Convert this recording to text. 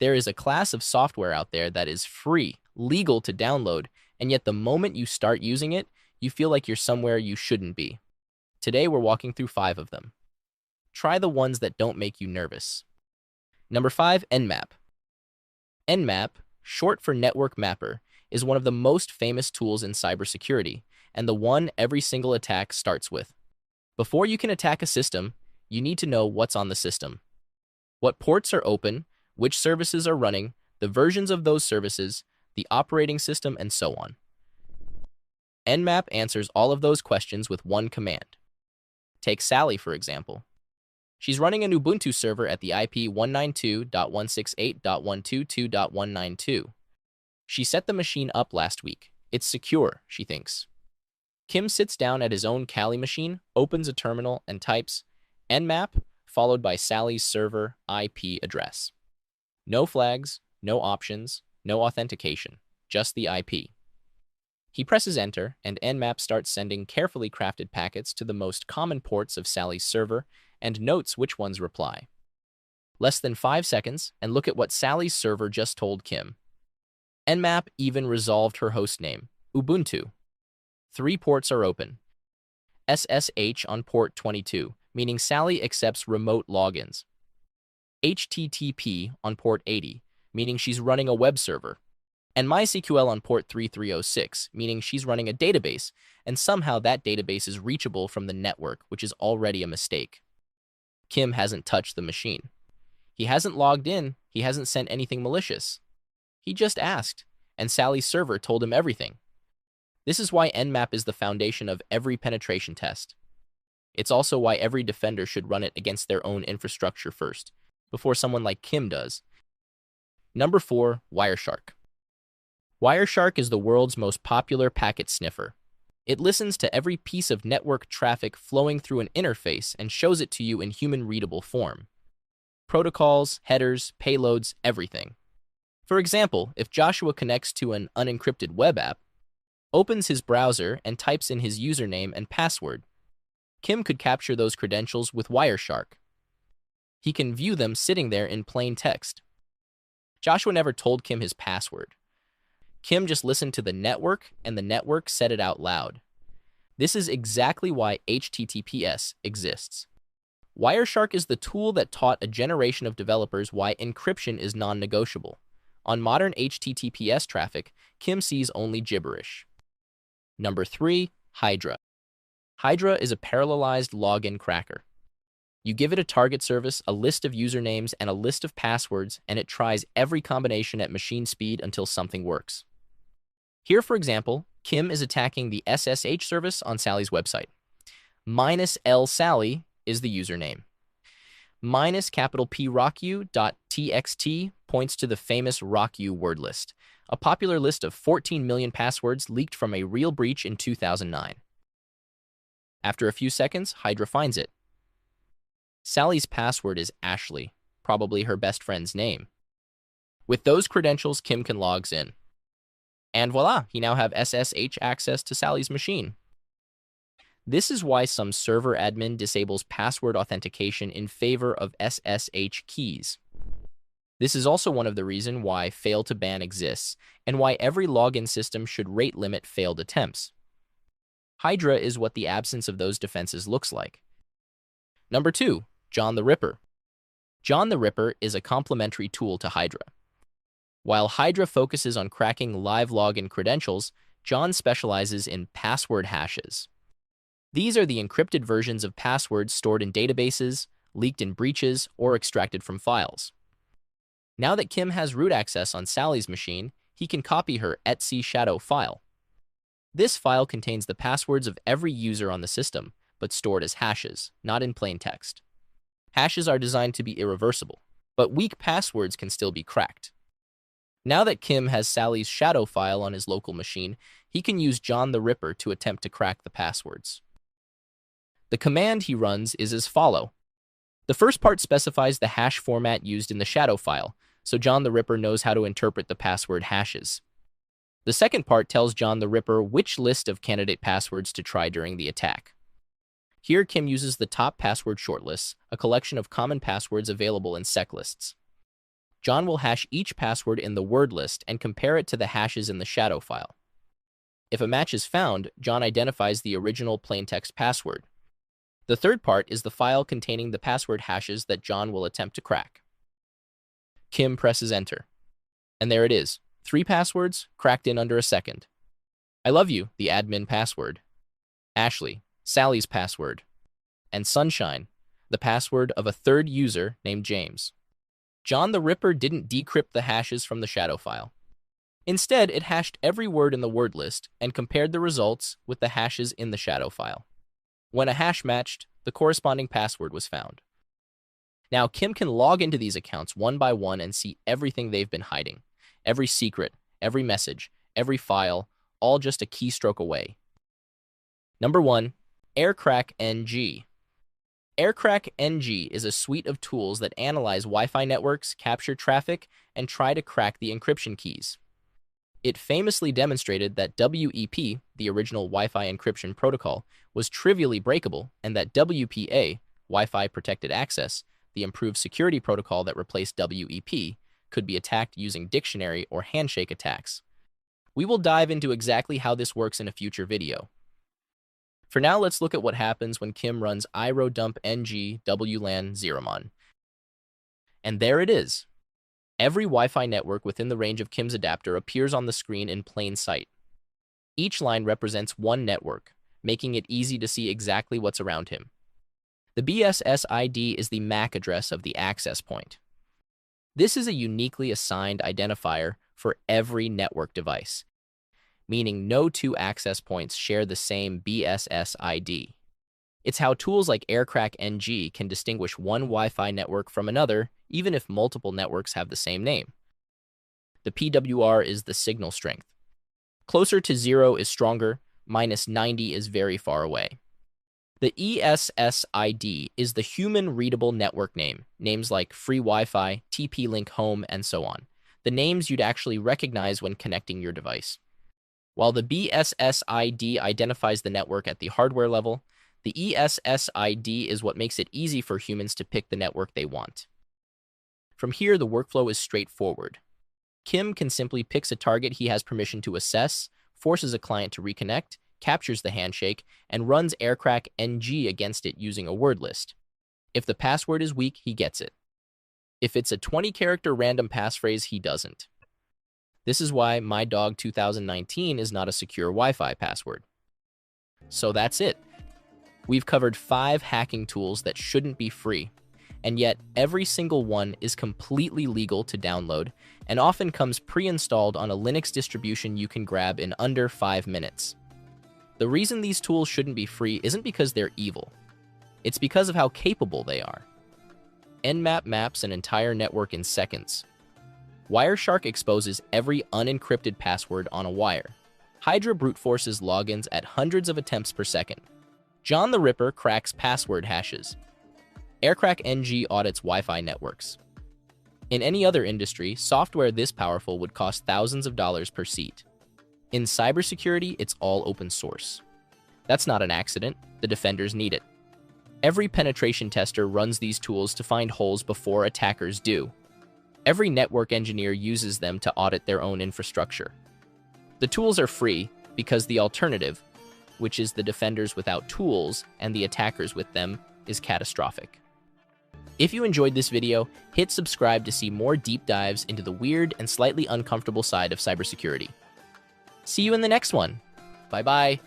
There is a class of software out there that is free, legal to download, and yet the moment you start using it, you feel like you're somewhere you shouldn't be. Today, we're walking through 5 of them. Try the ones that don't make you nervous. Number 5, Nmap. Nmap, short for Network Mapper, is one of the most famous tools in cybersecurity, and the one every single attack starts with. Before you can attack a system, you need to know what's on the system. What ports are open, which services are running, the versions of those services, the operating system, and so on. Nmap answers all of those questions with one command. Take Sally, for example. She's running an Ubuntu server at the IP 192.168.122.192. She set the machine up last week. It's secure, she thinks. Kim sits down at his own Kali machine, opens a terminal, and types Nmap, followed by Sally's server IP address. No flags, no options, no authentication, just the IP. He presses enter, and Nmap starts sending carefully crafted packets to the most common ports of Sally's server and notes which ones reply. Less than 5 seconds, and look at what Sally's server just told Kim. Nmap even resolved her hostname, Ubuntu. 3 ports are open. SSH on port 22, meaning Sally accepts remote logins. HTTP on port 80, meaning she's running a web server. And MySQL on port 3306, meaning she's running a database, and somehow that database is reachable from the network, which is already a mistake. Kim hasn't touched the machine. He hasn't logged in, he hasn't sent anything malicious. He just asked, and Sally's server told him everything. This is why Nmap is the foundation of every penetration test. It's also why every defender should run it against their own infrastructure first, before someone like Kim does. Number 4, Wireshark. Wireshark is the world's most popular packet sniffer. It listens to every piece of network traffic flowing through an interface and shows it to you in human-readable form. Protocols, headers, payloads, everything. For example, if Joshua connects to an unencrypted web app, opens his browser, and types in his username and password, Kim could capture those credentials with Wireshark. He can view them sitting there in plain text. Joshua never told Kim his password. Kim just listened to the network, and the network said it out loud. This is exactly why HTTPS exists. Wireshark is the tool that taught a generation of developers why encryption is non-negotiable. On modern HTTPS traffic, Kim sees only gibberish. Number 3, Hydra. Hydra is a parallelized login cracker. You give it a target service, a list of usernames, and a list of passwords, and it tries every combination at machine speed until something works. Here, for example, Kim is attacking the SSH service on Sally's website. -lsally is the username. -PRockU.txt points to the famous RockU word list, a popular list of 14 million passwords leaked from a real breach in 2009. After a few seconds, Hydra finds it. Sally's password is Ashley, probably her best friend's name. With those credentials, Kim can log in. And voila, he now have SSH access to Sally's machine. This is why some server admin disables password authentication in favor of SSH keys. This is also one of the reasons why fail to ban exists, and why every login system should rate limit failed attempts. Hydra is what the absence of those defenses looks like. Number 2, John the Ripper. John the Ripper is a complementary tool to Hydra. While Hydra focuses on cracking live login credentials, John specializes in password hashes. These are the encrypted versions of passwords stored in databases, leaked in breaches, or extracted from files. Now that Kim has root access on Sally's machine, he can copy her etc shadow file. This file contains the passwords of every user on the system, but stored as hashes, not in plain text. Hashes are designed to be irreversible, but weak passwords can still be cracked. Now that Kim has Sally's shadow file on his local machine, he can use John the Ripper to attempt to crack the passwords. The command he runs is as follows. The first part specifies the hash format used in the shadow file, so John the Ripper knows how to interpret the password hashes. The second part tells John the Ripper which list of candidate passwords to try during the attack. Here, Kim uses the top password shortlists, a collection of common passwords available in SecLists. John will hash each password in the word list and compare it to the hashes in the shadow file. If a match is found, John identifies the original plaintext password. The third part is the file containing the password hashes that John will attempt to crack. Kim presses enter. And there it is, 3 passwords cracked in under a second. I love you, the admin password. Ashley, Sally's password. And Sunshine, the password of a third user named James. John the Ripper didn't decrypt the hashes from the shadow file. Instead, it hashed every word in the word list and compared the results with the hashes in the shadow file. When a hash matched, the corresponding password was found. Now, Kim can log into these accounts one by one and see everything they've been hiding. Every secret, every message, every file, all just a keystroke away. Number 1, AirCrack NG. AirCrack NG is a suite of tools that analyze Wi-Fi networks, capture traffic, and try to crack the encryption keys. It famously demonstrated that WEP, the original Wi-Fi encryption protocol, was trivially breakable, and that WPA, Wi-Fi Protected Access, the improved security protocol that replaced WEP, could be attacked using dictionary or handshake attacks. We will dive into exactly how this works in a future video. For now, let's look at what happens when Kim runs irodump ng WLAN Zeromon. And there it is. Every Wi-Fi network within the range of Kim's adapter appears on the screen in plain sight. Each line represents one network, making it easy to see exactly what's around him. The BSS ID is the MAC address of the access point. This is a uniquely assigned identifier for every network device, meaning no 2 access points share the same BSS ID. It's how tools like AirCrack NG can distinguish one Wi-Fi network from another, even if multiple networks have the same name. The PWR is the signal strength. Closer to 0 is stronger, -90 is very far away. The ESSID is the human-readable network name, names like Free Wi-Fi, TP-Link Home, and so on, the names you'd actually recognize when connecting your device. While the BSSID identifies the network at the hardware level, the ESSID is what makes it easy for humans to pick the network they want. From here, the workflow is straightforward. Kim can simply pick a target he has permission to assess, forces a client to reconnect, captures the handshake, and runs AirCrack NG against it using a word list. If the password is weak, he gets it. If it's a 20-character random passphrase, he doesn't. This is why MyDog2019 is not a secure Wi-Fi password. So that's it. We've covered 5 hacking tools that shouldn't be free, and yet every single one is completely legal to download and often comes pre-installed on a Linux distribution you can grab in under 5 minutes. The reason these tools shouldn't be free isn't because they're evil. It's because of how capable they are. Nmap maps an entire network in seconds. Wireshark exposes every unencrypted password on a wire. Hydra brute forces logins at hundreds of attempts per second. John the Ripper cracks password hashes. AirCrack NG audits Wi-Fi networks. In any other industry, software this powerful would cost thousands of dollars per seat. In cybersecurity, it's all open source. That's not an accident. The defenders need it. Every penetration tester runs these tools to find holes before attackers do. Every network engineer uses them to audit their own infrastructure. The tools are free because the alternative, which is the defenders without tools and the attackers with them, is catastrophic. If you enjoyed this video, hit subscribe to see more deep dives into the weird and slightly uncomfortable side of cybersecurity. See you in the next one. Bye-bye.